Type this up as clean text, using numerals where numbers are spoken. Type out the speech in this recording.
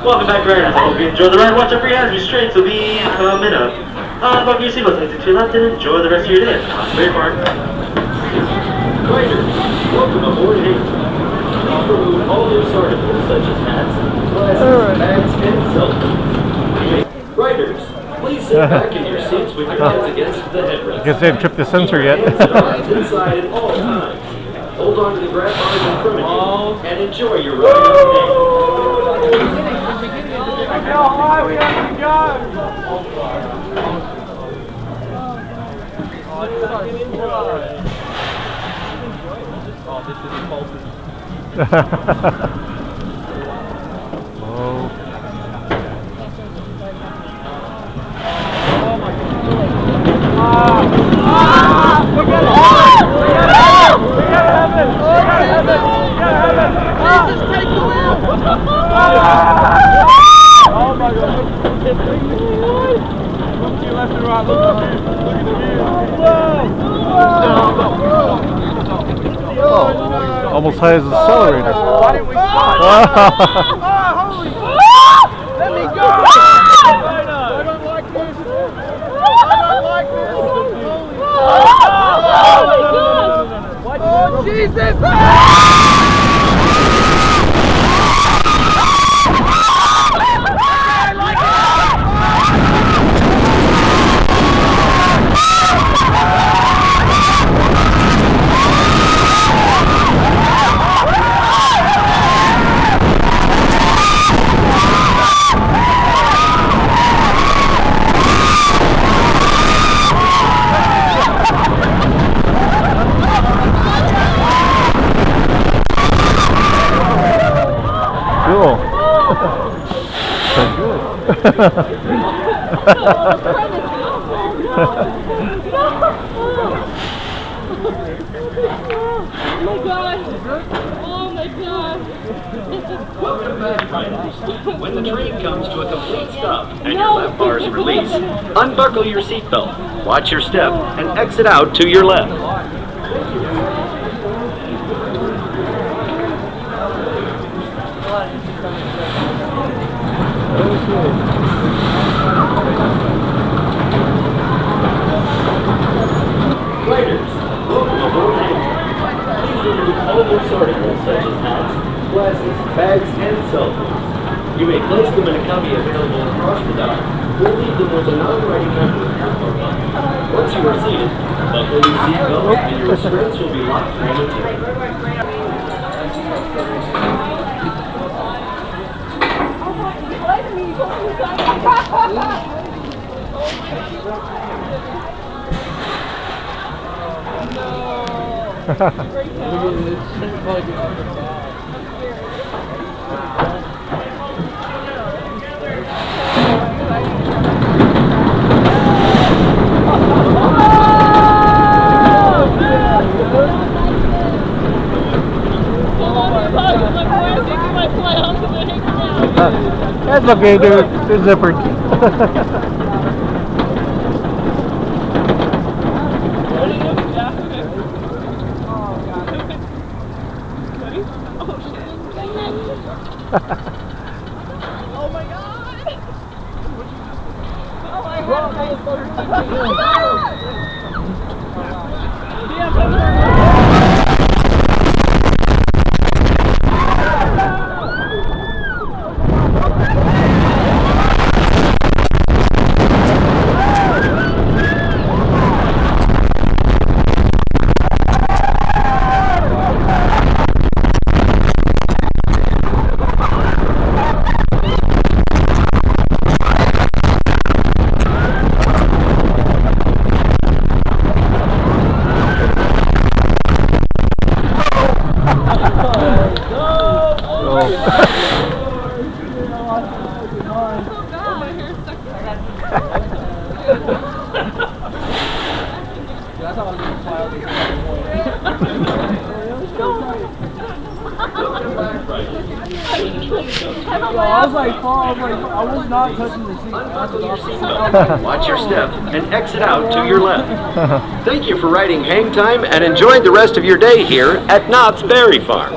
Welcome back, riders. I hope you enjoy the ride. Watch out for your hands. Your straights will be coming up. Buckle your seatbelts, exit to your left, and enjoy the rest of your day at Buena Park. Riders, welcome aboard HangTime. Please remove all loose articles such as hats, glasses, bags, and cell phones. Riders, please sit back in your seats with your hands against the headrest. I guess they haven't tripped the sensor yet. Hands and arms inside at all times. Hold on to the grab bars in front of you and enjoy your ride on the Look how high we have to go! Oh, this is impulsive. Oh. Oh my God. We gotta have it! We gotta have it! We gotta have it! We gotta have it! Just take the wheel! Oh my God! Look to your left and right, look at the view! Look at the view! Oh, almost high as the accelerator. Why didn't we stop? Oh, holy! Let me go! I don't like this! I don't like this! Oh, Jesus! Cool. So good. Oh my God. Welcome back, riders. When the train comes to a complete stop and your left bars release, unbuckle your seatbelt, watch your step, and exit out to your left. Riders, welcome aboard HangTime. Please remove all loose articles such as hats, glasses, bags, and cell phones. You may place them in a cubby available across the dock, or leave them with a non-riding member of your party. Once you are seated, buckle your seatbelt and your restraints will be locked momentarily. That's okay, dude. They're zippered. Oh my God! Oh my God! I was like, I was not touching the seat. Watch your step and exit out to your left. Thank you for riding HangTime and enjoy the rest of your day here at Knott's Berry Farm.